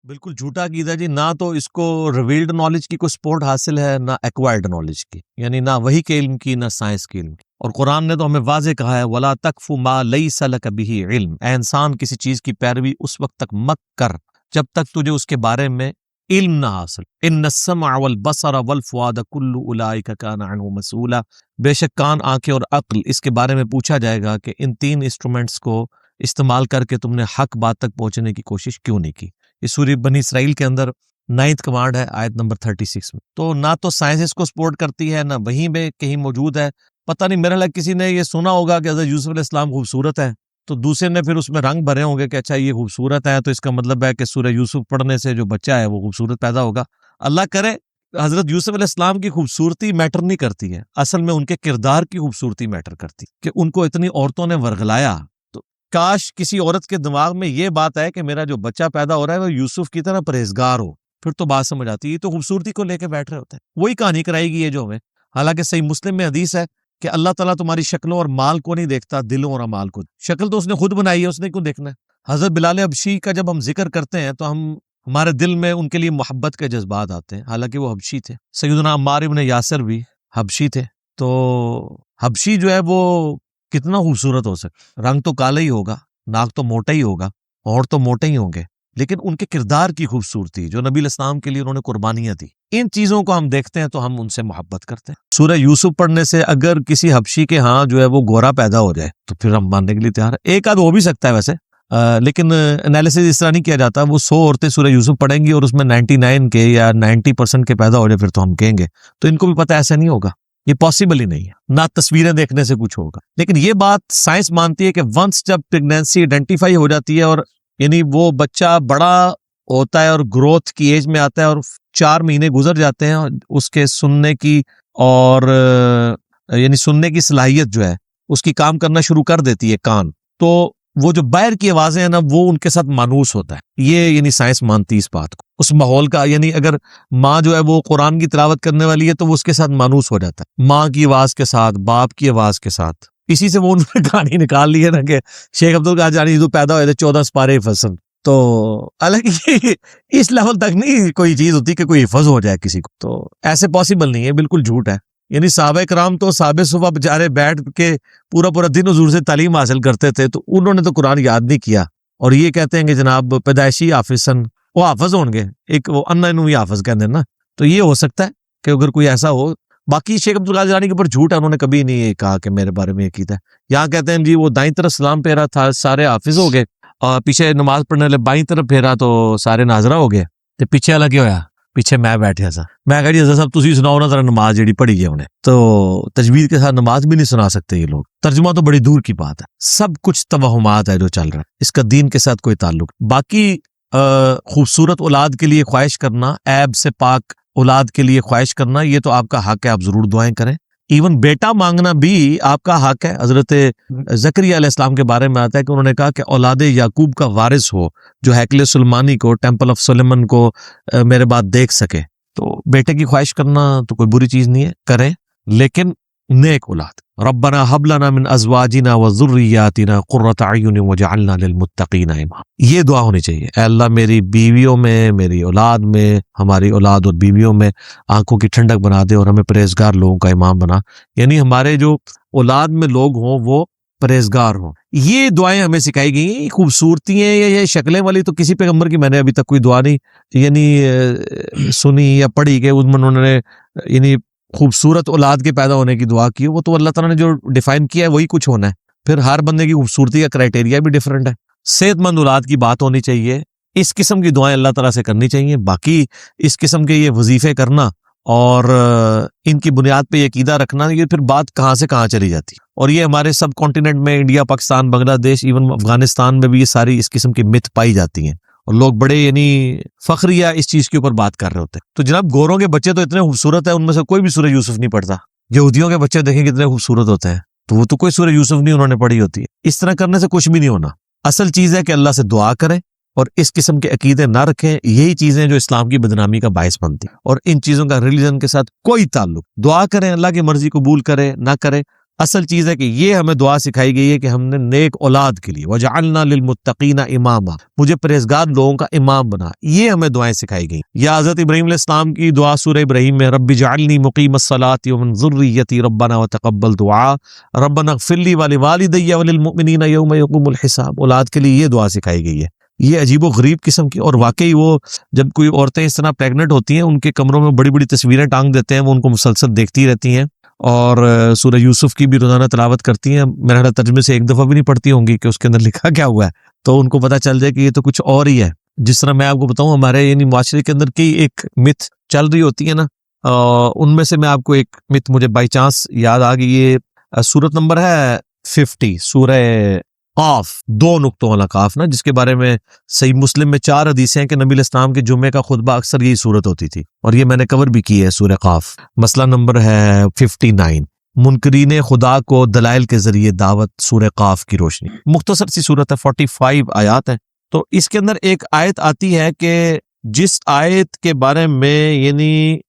بالکل جھوٹا عقیدہ جی، نہ تو اس کو ریویلڈ نالج کی کوئی سپورٹ حاصل ہے، نہ ایکوائرڈ نالج کی، یعنی نہ وحی کے علم کی، نہ سائنس کے علم کی۔ اور قرآن نے تو ہمیں واضح کہا ہے وَلَا تَقْفُ مَا لَيْسَ لَكَ بِهِ عِلْم، اے انسان کسی چیز کی پیروی اس وقت تک مت کر جب تک تجھے اس کے بارے میں علم نہ حاصل۔ ان السمع والبصر والفؤاد کل اولئک کان عنہ مسئولا، بے شک کان، آنکھیں اور عقل، اس کے بارے میں پوچھا جائے گا کہ ان تین انسٹرومنٹس کو استعمال کر کے تم نے حق بات تک پہنچنے کی کوشش کیوں نہیں کی۔ اس سورہ بنی اسرائیل کے اندر 9th کمانڈ ہے، آیت نمبر 36 میں۔ تو نہ تو سائنس اس کو سپورٹ کرتی ہے، نہ وہیں میں کہیں موجود ہے۔ پتہ نہیں، میرا لگ کسی نے یہ سنا ہوگا کہ حضرت یوسف علیہ السلام خوبصورت ہے، تو دوسرے نے پھر اس میں رنگ بھرے ہوں گے کہ اچھا یہ خوبصورت ہے تو اس کا مطلب ہے کہ سورہ یوسف پڑھنے سے جو بچہ ہے وہ خوبصورت پیدا ہوگا۔ اللہ کرے حضرت یوسف علیہ السلام کی خوبصورتی میٹر نہیں کرتی ہے، اصل میں ان کے کردار کی خوبصورتی میٹر کرتی کہ ان کو اتنی عورتوں نے ورغلایا۔ تو کاش کسی عورت کے دماغ میں یہ بات ہے کہ میرا جو بچہ پیدا ہو رہا ہے وہ یوسف کی طرح پرہیزگار ہو، پھر تو بات سمجھ آتی ہے۔ یہ تو خوبصورتی کو لے کے بیٹھ رہے ہوتے ہیں، وہی کہانی کرائے گی یہ جو ہمیں۔ حالانکہ صحیح مسلم میں حدیث ہے کہ اللہ تعالیٰ تمہاری شکلوں اور مال کو نہیں دیکھتا، دلوں اور اعمال کو۔ شکل تو اس نے خود بنائی ہے، اس نے کیوں دیکھنا ہے؟ حضرت بلال حبشی کا جب ہم ذکر کرتے ہیں تو ہمارے دل میں ان کے لیے محبت کے جذبات آتے ہیں، حالانکہ وہ حبشی تھے۔ سیدنا عمار ابن یاسر بھی حبشی تھے۔ تو حبشی جو ہے وہ کتنا خوبصورت ہو سکتا، رنگ تو کالا ہی ہوگا، ناک تو موٹا ہی ہوگا، اور تو موٹے ہی ہوں گے، لیکن ان کے کردار کی خوبصورتی جو نبی علیہ السلام کے لیے انہوں نے قربانیاں دی، ان چیزوں کو ہم دیکھتے ہیں تو ہم ان سے محبت کرتے ہیں۔ سورہ یوسف پڑھنے سے اگر کسی حبشی کے ہاں جو ہے وہ گورا پیدا ہو جائے تو پھر ہم ماننے کے لیے تیار ہے۔ ایک آدھ ہو بھی سکتا ہے ویسے، لیکن انالیسس اس طرح نہیں کیا جاتا۔ وہ 100 عورتیں سورہ یوسف پڑھیں گی اور اس میں 99 کے یا 90% کے پیدا ہو جائے پھر تو ہم کہیں گے، تو ان کو بھی پتہ ایسا نہیں ہوگا، یہ پاسبل ہی نہیں ہے، نہ تصویریں دیکھنے سے کچھ ہوگا۔ لیکن یہ بات سائنس مانتی ہے کہ ونس جب پریگنینسی آئیڈینٹیفائی ہو جاتی ہے اور یعنی وہ بچہ بڑا ہوتا ہے اور گروتھ کی ایج میں آتا ہے اور 4 مہینے گزر جاتے ہیں، اس کے سننے کی اور یعنی سننے کی صلاحیت جو ہے اس کی کام کرنا شروع کر دیتی ہے، کان، تو وہ جو باہر کی آوازیں ہیں نا وہ ان کے ساتھ مانوس ہوتا ہے۔ یہ یعنی سائنس مانتی ہے اس بات کو، اس ماحول کا، یعنی اگر ماں جو ہے وہ قرآن کی تلاوت کرنے والی ہے تو وہ اس کے ساتھ مانوس ہو جاتا ہے، ماں کی آواز کے ساتھ، باپ کی آواز کے ساتھ۔ اسی سے وہ انہوں نے کہانی نکال لی ہے نا کہ شیخ عبدالقادر جو پیدا ہوئے تھے 14 سپارے حفظ۔ تو حالانکہ اس لیول تک نہیں کوئی چیز ہوتی کہ کوئی حفظ ہو جائے کسی کو، تو ایسے پاسبل نہیں ہے، بالکل جھوٹ ہے۔ یعنی صحابہ کرام تو صحابہ صبح بیچارے بیٹھ کے پورا دن حضور سے تعلیم حاصل کرتے تھے، تو انہوں نے تو قرآن یاد نہیں کیا، اور یہ کہتے ہیں کہ جناب پیدائشی حافظن، وہ حافظ ہوں گے، ایک وہ انہوں ہی حافظ کہتے ہیں نا، تو یہ ہو سکتا ہے کہ اگر کوئی ایسا ہو۔ باقی شیخ عبدالقادر جیلانی کے اوپر جھوٹ ہے، انہوں نے کبھی نہیں یہ کہا کہ میرے بارے میں یہ کیتا ہے۔ یہاں کہتے ہیں جی وہ دائیں طرف سلام پھیرا تھا سارے حافظ ہو گئے، اور پیچھے نماز پڑھنے والے بائیں طرف پھیرا تو سارے ناظرہ ہو گئے، تو پیچھے والا کیا ہویا؟ پیچھے میں بیٹھیا سا، میں کہا جی حضرت صاحب تسی سناؤ نا ذرا نماز جیڑی پڑھی ہے انہیں، تو تجوید کے ساتھ نماز بھی نہیں سنا سکتے یہ لوگ، ترجمہ تو بڑی دور کی بات ہے، سب کچھ توہمات ہے جو چل رہا ہے، اس کا دین کے ساتھ کوئی تعلق۔ باقی خوبصورت اولاد کے لیے خواہش کرنا، عیب سے پاک اولاد کے لیے خواہش کرنا، یہ تو آپ کا حق ہے، آپ ضرور دعائیں کریں۔ ایون بیٹا مانگنا بھی آپ کا حق ہے۔ حضرت زکریا علیہ السلام کے بارے میں آتا ہے کہ انہوں نے کہا کہ اولاد یعقوب کا وارث ہو جو ہیکل سلیمانی کو، ٹیمپل آف سلیمن کو میرے بعد دیکھ سکے۔ تو بیٹے کی خواہش کرنا تو کوئی بری چیز نہیں ہے، کریں، لیکن نیک اولاد۔ ربنا حب لنا من ازواجنا وذریاتنا قرۃ اعین واجعلنا للمتقین اماما، یہ دعا ہونی چاہیے، اے اللہ میری بیویوں میں، میری اولاد میں، ہماری اولاد اور بیویوں میں آنکھوں کی ٹھنڈک بنا دے اور ہمیں پرہیزگار لوگوں کا امام بنا، یعنی ہمارے جو اولاد میں لوگ ہوں وہ پرہیزگار ہوں۔ یہ دعائیں ہمیں سکھائی گئی ہیں۔ خوبصورتی ہیں یا یہ شکلیں والی تو کسی پیغمبر کی میں نے ابھی تک کوئی دعا نہیں یعنی سنی یا پڑھی کہ اس میں انہوں نے یعنی خوبصورت اولاد کے پیدا ہونے کی دعا کی۔ وہ تو اللہ تعالیٰ نے جو ڈیفائن کیا ہے وہی کچھ ہونا ہے، پھر ہر بندے کی خوبصورتی کا کرائٹیریا بھی ڈیفرنٹ ہے۔ صحت مند اولاد کی بات ہونی چاہیے، اس قسم کی دعائیں اللہ تعالیٰ سے کرنی چاہیے۔ باقی اس قسم کے یہ وظیفے کرنا اور ان کی بنیاد پہ یہ عقیدہ رکھنا، یہ پھر بات کہاں سے کہاں چلی جاتی ہے۔ اور یہ ہمارے سب کانٹیننٹ میں، انڈیا، پاکستان، بنگلہ دیش، ایون افغانستان میں بھی یہ ساری اس قسم کی مت پائی جاتی ہیں، اور لوگ بڑے یعنی فخریہ اس چیز کے اوپر بات کر رہے ہوتے ہیں۔ تو جناب گوروں کے بچے تو اتنے خوبصورت ہیں، ان میں سے کوئی بھی سورہ یوسف نہیں پڑھتا۔ یہودیوں کے بچے دیکھیں کتنے خوبصورت ہوتے ہیں، تو وہ تو کوئی سورہ یوسف نہیں انہوں نے پڑھی ہوتی ہے۔ اس طرح کرنے سے کچھ بھی نہیں ہونا۔ اصل چیز ہے کہ اللہ سے دعا کریں اور اس قسم کے عقیدے نہ رکھیں، یہی چیزیں جو اسلام کی بدنامی کا باعث بنتی ہیں، اور ان چیزوں کا ریلیجن کے ساتھ کوئی تعلق۔ دعا کریں، اللہ کی مرضی قبول کرے نہ کرے، اصل چیز ہے کہ یہ ہمیں دعا سکھائی گئی ہے کہ ہم نے نیک اولاد کے لیے وجعلنا للمتقین اماما، مجھے پرہیزگار لوگوں کا امام بنا، یہ ہمیں دعائیں سکھائی گئی. یا حضرت ابراہیم علیہ السلام کی دعا سورہ ابراہیم میں رب اجعلنی مقیم الصلاۃ ومن ذریتی ربنا وتقبل دعاء ربنا اغفر لی ولوالدی وللمؤمنین یوم یقوم الحساب. اولاد کے لیے یہ دعا سکھائی گئی ہے. یہ عجیب و غریب قسم کی، اور واقعی وہ جب کوئی عورتیں اس طرح پریگننٹ ہوتی ہیں ان کے کمروں میں بڑی بڑی تصویریں ٹانگ دیتے ہیں، وہ ان کو مسلسل دیکھتی رہتی ہیں اور سورہ یوسف کی بھی روزانہ تلاوت کرتی ہیں. میرا خیال ترجمے سے ایک دفعہ بھی نہیں پڑھتی ہوں گی کہ اس کے اندر لکھا کیا ہوا ہے، تو ان کو پتہ چل جائے کہ یہ تو کچھ اور ہی ہے. جس طرح میں آپ کو بتاؤں ہمارے یعنی معاشرے کے اندر کی ایک مت چل رہی ہوتی ہے نا، ان میں سے میں آپ کو ایک مت مجھے بائی چانس یاد آ گئی. یہ سورت نمبر ہے 50 سورہ قاف، 2 نقطوں والا قاف نا، جس کے بارے میں صحیح مسلم میں 4 حدیثیں ہیں کہ نبی علیہ السلام کے جمعے کا خطبہ اکثر یہی صورت ہوتی تھی، اور یہ میں نے کور بھی کی ہے سورہ قاف. مسئلہ نمبر ہے 59، منکرین خدا کو دلائل کے ذریعے دعوت، سورہ قاف کی روشنی. مختصر سی صورت ہے، 45 آیات ہیں. تو اس کے اندر ایک آیت آتی ہے کہ جس آیت کے بارے میں یعنی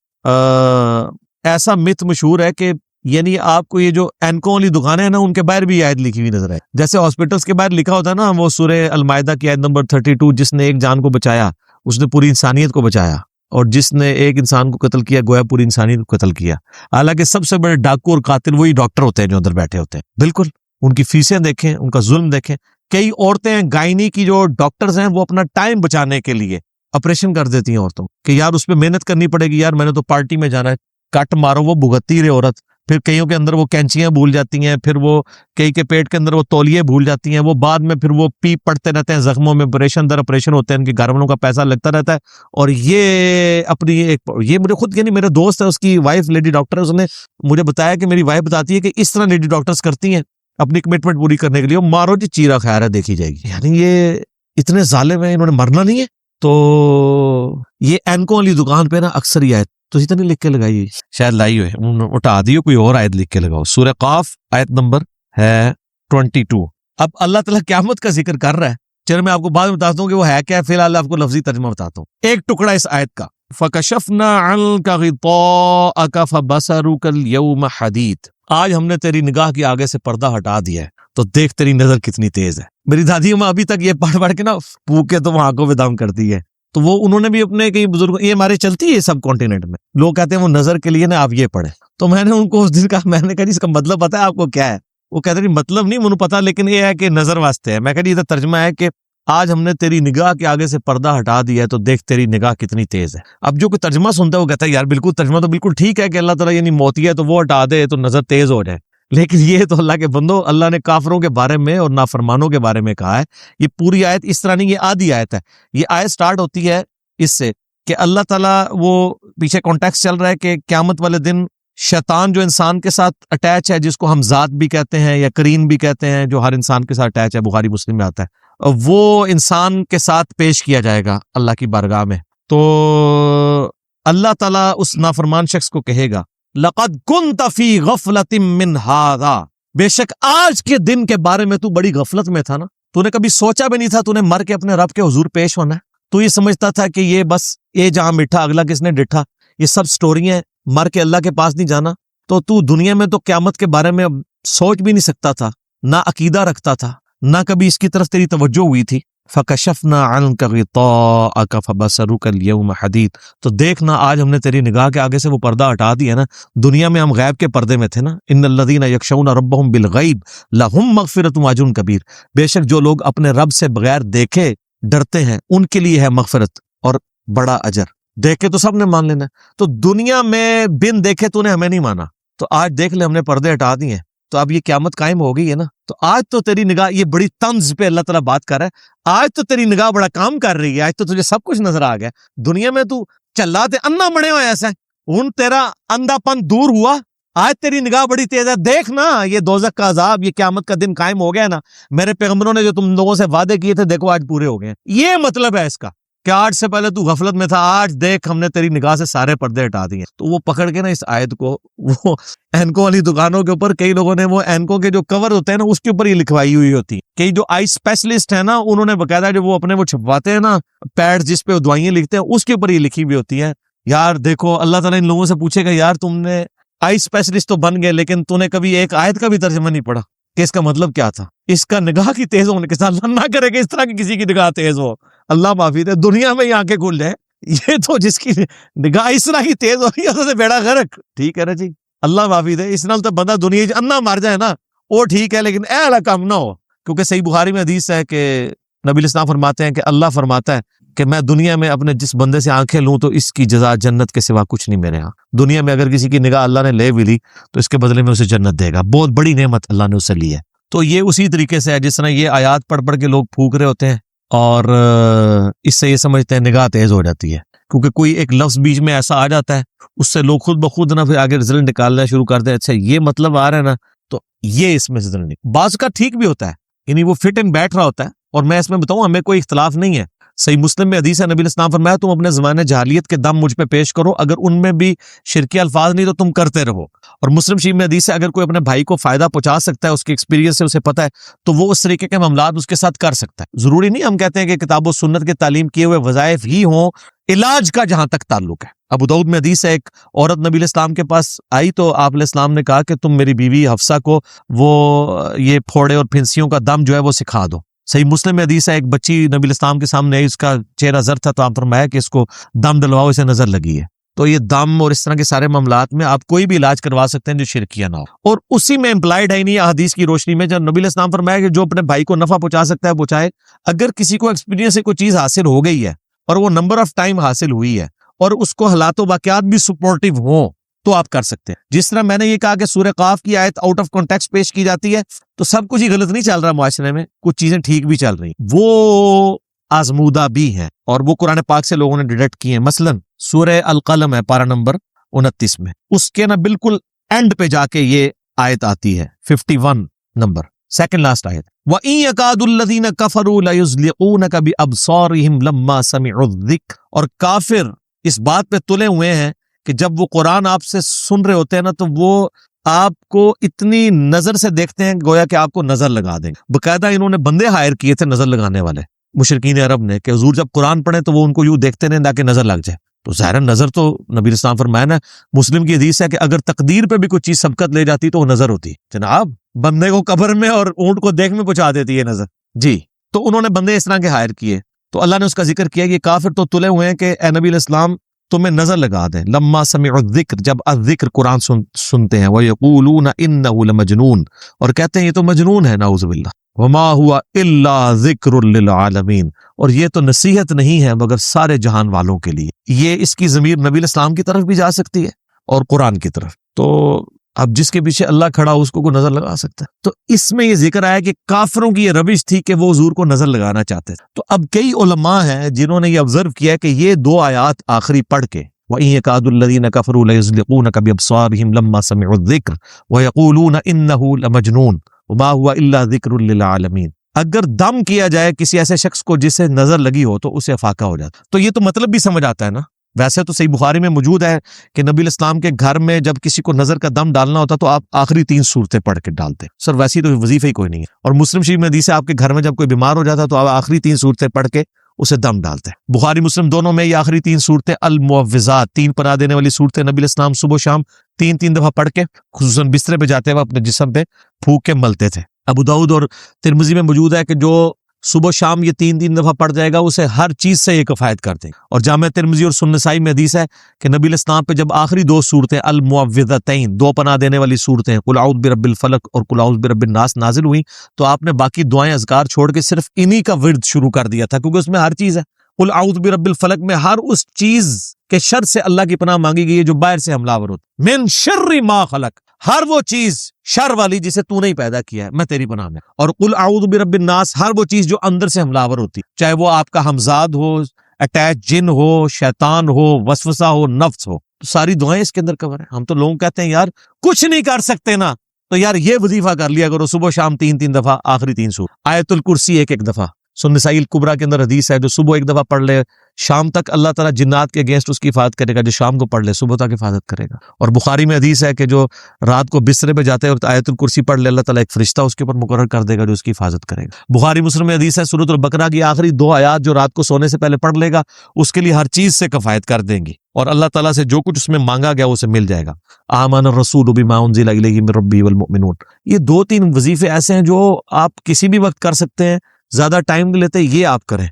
ایسا مت مشہور ہے کہ یعنی آپ کو یہ جو اینکوں والی دکانیں ہیں نا ان کے باہر بھی آیت لکھی ہوئی نظر آئے. جیسے ہاسپٹلس کے باہر لکھا ہوتا ہے نا وہ سورہ المائدہ کی آیت نمبر 32، جس نے ایک جان کو بچایا اس نے پوری انسانیت کو بچایا، اور جس نے ایک انسان کو قتل کیا گویا پوری انسانیت کو قتل کیا. حالانکہ سب سے بڑے ڈاکو اور قاتل وہی ڈاکٹر ہوتے ہیں جو اندر بیٹھے ہوتے ہیں. بالکل ان کی فیسیں دیکھیں، ان کا ظلم دیکھیں. کئی عورتیں گائنی کی جو ڈاکٹرز ہیں وہ اپنا ٹائم بچانے کے لیے آپریشن کر دیتی ہیں عورتوں کہ یار اس پہ محنت کرنی پڑے گی، یار میں نے تو پارٹی میں جانا ہے، کٹ مارو، وہ بھگتتی رہے عورت. پھر کئیوں کے اندر وہ کینچیاں بھول جاتی ہیں، پھر وہ کئی کے پیٹ کے اندر وہ تولیے بھول جاتی ہیں، وہ بعد میں پھر وہ پیپ پڑتے رہتے ہیں، زخموں میں آپریشن در آپریشن ہوتے ہیں، ان کے گھر والوں کا پیسہ لگتا رہتا ہے. اور یہ اپنی یہ مجھے خود یعنی میرے دوست ہے، اس کی وائف لیڈی ڈاکٹر ہے، اس نے مجھے بتایا کہ میری وائف بتاتی ہے کہ اس طرح لیڈی ڈاکٹرز کرتی ہیں اپنی کمٹمنٹ پوری کرنے کے لیے. مارو جی چیرا خیر ہے، دیکھی جائے گی. یعنی یہ اتنے ظالم ہیں، انہوں نے مرنا نہیں ہے. تو یہ اینکوں والی دکان پہ نا اکثر یہ آیت تو اسی طرح لکھ کے لگائی، شاید لائی ہوئے اٹھا دیو، کوئی اور آیت لکھ کے لگاؤ. سورہ قاف آیت نمبر ہے 22. اب اللہ تعالیٰ قیامت کا ذکر کر رہا ہے. چلو میں آپ کو بعد میں بتاتا ہوں کہ وہ ہے کیا، فی الحال آپ کو لفظی ترجمہ بتاتا ہوں. ایک ٹکڑا اس آیت کا، فَكَشَفْنَا عَنْكَ غِطَاءَكَ فَبَصَرُكَ الْيَوْمَ حَدِيدٌ، آج ہم نے تیری نگاہ کی آگے سے پردہ ہٹا دیا ہے تو دیکھ تیری نظر کتنی تیز ہے. میری دادی ماں ابھی تک یہ پڑھ پڑھ کے نا پھونک کے تو وہ آنکھوں پہ دم کرتی ہے. تو وہ انہوں نے بھی اپنے کئی بزرگ، یہ ہمارے چلتی ہے سب کانٹیننٹ میں، لوگ کہتے ہیں وہ نظر کے لیے نا آپ یہ پڑھیں. تو میں نے ان کو اس دن کہا، میں نے کہا جی اس کا مطلب پتا ہے آپ کو کیا ہے؟ وہ کہتے ہیں مطلب نہیں مجھے پتا، لیکن یہ ہے کہ نظر واسطے ہے. میں کہا جی یہ ترجمہ ہے کہ آج ہم نے تیری نگاہ کے آگے سے پردہ ہٹا دیا ہے تو دیکھ تیری نگاہ کتنی تیز ہے. اب جو کوئی ترجمہ سنتا ہے وہ کہتا ہے یار بالکل ترجمہ تو بالکل ٹھیک ہے کہ اللہ تعالیٰ یعنی موتی ہے تو وہ ہٹا دے تو نظر تیز ہو جائے، لیکن یہ تو اللہ کے بندو، اللہ نے کافروں کے بارے میں اور نافرمانوں کے بارے میں کہا ہے. یہ پوری آیت اس طرح نہیں، یہ آدھی آیت ہے. یہ آیت سٹارٹ ہوتی ہے اس سے کہ اللہ تعالیٰ، وہ پیچھے کانٹیکس چل رہا ہے کہ قیامت والے دن شیطان جو انسان کے ساتھ اٹیچ ہے، جس کو ہم ذات بھی کہتے ہیں یا کرین بھی کہتے ہیں، جو ہر انسان کے ساتھ اٹیچ ہے، بخاری مسلم میں آتا ہے، وہ انسان کے ساتھ پیش کیا جائے گا اللہ کی بارگاہ میں. تو اللہ تعالیٰ اس نافرمان شخص کو کہے گا لَقَدْ كُنْتَ فِي غَفْلَةٍ مِّنْ هَذَا، بے شک آج کے دن کے بارے میں تو بڑی غفلت میں تھا نا، تو نے کبھی سوچا بھی نہیں تھا تو نے مر کے اپنے رب کے حضور پیش ہونا ہے. تو یہ سمجھتا تھا کہ یہ بس یہ جہاں مٹھا اگلا کس نے ڈٹھا، یہ سب سٹوریاں ہیں، مر کے اللہ کے پاس نہیں جانا. تو دنیا میں تو قیامت کے بارے میں سوچ بھی نہیں سکتا تھا، نہ عقیدہ رکھتا تھا، نہ کبھی اس کی طرف تیری توجہ ہوئی تھی. فَكَشَفْنَا عَنْكَ غِطَاءَكَ فَبَصَرُكَ الْيَوْمَ حَدِيدٌ، تو دیکھنا آج ہم نے تیری نگاہ کے آگے سے وہ پردہ ہٹا دیا نا. دنیا میں ہم غیب کے پردے میں تھے نا، ان الذین یخشون ربهم بالغیب لہم مغفرۃ واجر کبیر، بے شک جو لوگ اپنے رب سے بغیر دیکھے ڈرتے ہیں ان کے لیے ہے مغفرت اور بڑا اجر. دیکھے تو سب نے مان لینا، تو دنیا میں بن دیکھے تو نے ہمیں نہیں مانا، تو آج دیکھ لے ہم نے پردے ہٹا دیے ہیں، تو اب یہ قیامت قائم ہو گئی ہے نا. تو آج تو تیری نگاہ، یہ بڑی طنز پہ اللہ تعالیٰ بات کر رہا ہے، آج تو تیری نگاہ بڑا کام کر رہی ہے، آج تو تجھے سب کچھ نظر آ گیا. دنیا میں تو چلا تے اندھا بنے ہوئے ایسا، ہن تیرا اندھا پن دور ہوا، آج تیری نگاہ بڑی تیز ہے. دیکھنا یہ دوزخ کا عذاب، یہ قیامت کا دن قائم ہو گیا نا، میرے پیغمبروں نے جو تم لوگوں سے وعدے کیے تھے دیکھو آج پورے ہو گئے. یہ مطلب ہے اس کا کہ آج سے پہلے تو غفلت میں تھا، آج دیکھ ہم نے تیری نگاہ سے سارے پردے ہٹا دیے. تو وہ پکڑ کے نا اس آیت کو وہ اینکوں والی دکانوں کے اوپر، کئی لوگوں نے وہ اینکوں کے جو کور ہوتے ہیں نا اس کے اوپر یہ لکھوائی ہوئی ہوتی ہے. کئی جو آئی اسپیشلسٹ ہیں نا انہوں نے باقاعدہ جو وہ اپنے وہ چھپواتے ہیں نا پیڈ جس پہ وہ دوائیاں لکھتے ہیں، اس کے اوپر یہ لکھی ہوئی ہوتی ہے. یار دیکھو اللہ تعالیٰ ان لوگوں سے پوچھے گا یار تم نے آئی اسپیشلسٹ تو بن گئے لیکن تو نے کبھی ایک آیت کا بھی ترجمہ نہیں پڑھا کہ اس کا مطلب کیا تھا. اس کا نگاہ کی تیز ہونے کے ساتھ اللہ نہ کرے کہ اس طرح کی کسی کی نگاہ تیز ہو, اللہ معافی دے, دنیا میں ہی آنکھیں کھل جائے. یہ تو جس کی نگاہ اس طرح کی تیز ہو رہی ہے تو بیڑا غرق. ٹھیک ہے نا جی, اللہ معافی دے. اس نال تو بندہ دنیا چ انا مر جائے نا وہ ٹھیک ہے, لیکن اے والا کام نہ ہو. کیونکہ صحیح بخاری میں حدیث ہے کہ نبی اسلام فرماتے ہیں کہ اللہ فرماتا ہے کہ میں دنیا میں اپنے جس بندے سے آنکھیں لوں تو اس کی جزا جنت کے سوا کچھ نہیں میرے ہاں. دنیا میں اگر کسی کی نگاہ اللہ نے لے بھی لی تو اس کے بدلے میں اسے جنت دے گا. بہت بڑی نعمت اللہ نے اسے لی ہے. تو یہ اسی طریقے سے ہے جس طرح یہ آیات پڑھ پڑھ کے لوگ پھونک رہے ہوتے ہیں اور اس سے یہ سمجھتے ہیں نگاہ تیز ہو جاتی ہے. کیونکہ کوئی ایک لفظ بیچ میں ایسا آ جاتا ہے اس سے لوگ خود بخود نہ پھر آگے رزلٹ نکالنا شروع کرتے ہیں. اچھا یہ مطلب آ رہا ہے نا, تو یہ اس میں سے رزلٹ نہیں. بعض کا ٹھیک بھی ہوتا ہے, یعنی وہ فٹ ان بیٹھ رہا ہوتا ہے. اور میں اس میں بتاؤں ہمیں کوئی اختلاف نہیں ہے. صحیح مسلم میں حدیث ہے, نبی اسلام فرمایا تم اپنے زمانے جاہلیت کے دم مجھ پہ پیش کرو, اگر ان میں بھی شرکی الفاظ نہیں تو تم کرتے رہو. اور مسلم شریف میں حدیث ہے اگر کوئی اپنے بھائی کو فائدہ پہنچا سکتا ہے, اس کے ایکسپیرینس سے اسے پتہ ہے, تو وہ اس طریقے کے معاملات اس کے ساتھ کر سکتا ہے. ضروری نہیں ہم کہتے ہیں کہ کتاب و سنت کے تعلیم کیے ہوئے وظائف ہی ہوں, علاج کا جہاں تک تعلق ہے. ابو داؤد میں حدیث ہے ایک عورت نبی علیہ السلام کے پاس آئی تو آپ علیہ السلام نے کہا کہ تم میری بیوی حفصہ کو وہ یہ پھوڑے اور پھنسیوں کا دم جو ہے وہ سکھا دو. صحیح مسلم میں حدیث ہے ایک بچی نبی علیہ السلام کے سامنے آئی, اس کا چہرہ زرد تھا تو آپ فرمایا کہ اس کو دم دلواؤ, اسے نظر لگی ہے. تو یہ دم اور اس طرح کے سارے معاملات میں آپ کوئی بھی علاج کروا سکتے ہیں جو شرکیہ نہ ہو. اور اسی میں امپلائڈ ہے نہیں حدیث کی روشنی میں جب نبی علیہ السلام فرمایا کہ جو اپنے بھائی کو نفع پہنچا سکتا ہے پہنچائے. اگر کسی کو ایکسپیرینس سے کوئی چیز حاصل ہو گئی ہے اور وہ نمبر آف ٹائم حاصل ہوئی ہے اور اس کو حالات و واقعات بھی سپورٹیو ہوں تو آپ کر سکتے ہیں. جس طرح میں نے یہ کہا کہ سورہ قاف کی آیت آؤٹ آف کانٹیکسٹ پیش کی جاتی ہے تو سب کچھ ہی غلط نہیں چل رہا معاشرے میں, کچھ چیزیں ٹھیک بھی چل رہی, وہ آزمودہ بھی ہیں اور وہ قرآن پاک سے لوگوں نے ڈیڈکٹ کی ہیں. مثلا سورہ القلم ہے پارہ نمبر 29 میں, اس کے نا بالکل اینڈ پہ جا کے یہ آیت آتی ہے 51 نمبر, سیکنڈ لاسٹ آیت. وَإِن يَكَادُ الَّذِينَ كَفَرُوا لَيُزْلِقُونَكَ بِأَبْصَارِهِمْ لَمَّا سَمِعُوا الذِّكْرَ. اور کافر اس بات پہ تلے ہوئے ہیں کہ جب وہ قرآن آپ سے سن رہے ہوتے ہیں نا تو وہ آپ کو اتنی نظر سے دیکھتے ہیں گویا کہ آپ کو نظر لگا دیں. باقاعدہ انہوں نے بندے ہائر کیے تھے نظر لگانے والے مشرکین عرب نے کہ حضور جب قرآن پڑھیں تو وہ ان کو یوں دیکھتے رہیں تاکہ نظر لگ جائے. تو ظاہر نظر تو نبی اسلام فرمایا نا, مسلم کی حدیث ہے کہ اگر تقدیر پہ بھی کوئی چیز سبقت لے جاتی تو وہ نظر ہوتی. جناب بندے کو قبر میں اور اونٹ کو دیکھ میں پہنچا دیتی ہے نظر جی. تو انہوں نے بندے اس طرح کے ہائر کیے تو اللہ نے اس کا ذکر کیا کہ یہ کافر تو تلے ہوئے ہیں کہ اے نبی علیہ السلام تمہیں نظر لگا دیں. لما سمعوا الذکر, جب الذکر قرآن سنتے ہیں, وَيَقُولُونَ إِنَّهُ لَمَجْنُونَ, اور کہتے ہیں یہ تو مجنون ہے, نعوذ باللہ. وَمَا هُوَ إِلَّا ذِكْرٌ لِّلْعَالَمِينَ, اور یہ تو نصیحت نہیں ہے مگر سارے جہان والوں کے لیے. یہ اس کی ضمیر نبی علیہ السلام کی طرف بھی جا سکتی ہے اور قرآن کی طرف. تو اب جس کے پیچھے اللہ کھڑا ہو اس کو نظر لگا سکتا ہے. تو اس میں یہ ذکر آیا کہ کافروں کی یہ روش تھی کہ وہ حضور کو نظر لگانا چاہتے تھے. تو اب کئی علماء ہیں جنہوں نے یہ آبزرو کیا کہ یہ دو آیات آخری پڑھ کے وَإِن يَكَادُ الَّذِينَ كَفَرُوا لَيُزْلِقُونَكَ بِأَبْصَارِهِمْ لَمَّا سَمِعُوا الذِّكْرَ وَيَقُولُونَ إِنَّهُ لَمَجْنُونٌ وَمَا هُوَ إِلَّا ذِكْرٌ لِّلْعَالَمِينَ. اگر دم کیا جائے کسی ایسے شخص کو جسے نظر لگی ہو تو اسے افاقہ ہو جاتا. تو یہ تو مطلب بھی سمجھ آتا ہے نا. ویسے تو صحیح بخاری میں موجود ہے کہ نبی علیہ السلام کے گھر میں جب کسی کو نظر کا دم ڈالنا ہوتا تو آپ آخری 3 صورتیں پڑھ کے ڈالتے. سر ویسی تو وظیفہ ہی کوئی نہیں ہے. اور مسلم شریف میں حدیث ہے آپ کے گھر میں جب کوئی بیمار ہو جاتا تو آپ آخری 3 صورتیں پڑھ کے اسے دم ڈالتے ہیں. بخاری مسلم دونوں میں یہ آخری 3 صورتیں المعوذات, 3 پناہ دینے والی صورتیں نبی علیہ السلام صبح و شام 3 دفعہ پڑھ کے خصوصاً بسترے پہ جاتے ہوئے اپنے جسم پہ پھونک کے ملتے تھے. ابو داؤد اور ترمذی میں موجود ہے کہ جو صبح و شام یہ 3 دفعہ پڑھ جائے گا اسے ہر چیز سے یہ کفایت کر دیں گے. اور جامع ترمذی اور سنن نسائی میں حدیث ہے کہ نبی علیہ السلام پہ جب آخری 2 صورتیں المعوذتین, 2 پناہ دینے والی صورتیں قل اعوذ برب الفلق اور قل اعوذ برب الناس نازل ہوئیں تو آپ نے باقی دعائیں اذکار چھوڑ کے صرف انہی کا ورد شروع کر دیا تھا, کیونکہ اس میں ہر چیز ہے. قل اعوذ برب الفلق میں ہر اس چیز کے شر سے اللہ کی پناہ مانگی گئی ہے جو باہر سے حملہ آور ہوتی. من شر ما خلق, ہر وہ چیز شر والی جسے تو نہیں پیدا کیا ہے میں تیری پناہ میں. اور قل اعوذ برب الناس, ہر وہ چیز جو اندر سے حملہ آور ہوتی, چاہے وہ آپ کا ہمزاد ہو, اٹیچ جن ہو, شیطان ہو, وسوسہ ہو, نفس ہو, تو ساری دعائیں اس کے اندر کور ہیں. ہم تو لوگ کہتے ہیں یار کچھ نہیں کر سکتے نا, تو یار یہ وظیفہ کر لیا کرو صبح شام 3 دفعہ آخری 3 سور. آیت الکرسی 1 دفعہ, سنن نسائی الکبریٰ کے اندر حدیث ہے جو صبح ایک دفعہ پڑھ لے شام تک اللہ تعالیٰ جنات کے اگینسٹ اس کی حفاظت کرے گا، جو شام کو پڑھ لے صبح تک حفاظت کرے گا۔ اور بخاری میں حدیث ہے کہ جو رات کو بسترے پہ جاتے ہیں اور آیت الکرسی پڑھ لے اللہ تعالیٰ ایک فرشتہ اس کے اوپر مقرر کر دے گا جو اس کی حفاظت کرے گا۔ بخاری مسلم میں حدیث ہے سورۃ البقرہ کی آخری 2 آیات جو رات کو سونے سے پہلے پڑھ لے گا اس کے لیے ہر چیز سے کفایت کر دیں گی، اور اللہ تعالیٰ سے جو کچھ اس میں مانگا گیا اسے مل جائے گا۔ آمن الرسول بما انزل الیہ من ربہ والمؤمنون، یہ 2-3 وظیفے ایسے ہیں جو آپ کسی بھی وقت کر سکتے ہیں، زیادہ ٹائم نہیں لیتے، یہ آپ کریں۔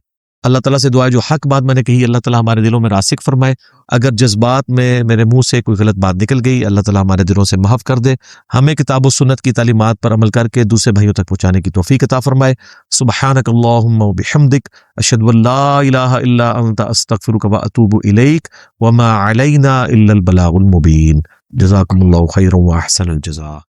اللہ تعالیٰ سے دعا ہے جو حق بات میں نے کہی اللہ تعالیٰ ہمارے دلوں میں راسخ فرمائے، اگر جذبات میں میرے منہ سے کوئی غلط بات نکل گئی اللہ تعالیٰ ہمارے دلوں سے محو کر دے، ہمیں کتاب و سنت کی تعلیمات پر عمل کر کے دوسرے بھائیوں تک پہنچانے کی توفیق عطا فرمائے۔ سبحانک اللہم و بحمدک، اشہد ان لا الہ الا انت، استغفرک و اتوب الیک، وما علینا الا البلاغ المبین۔ جزاکم اللہ خیرا و احسن الجزاء۔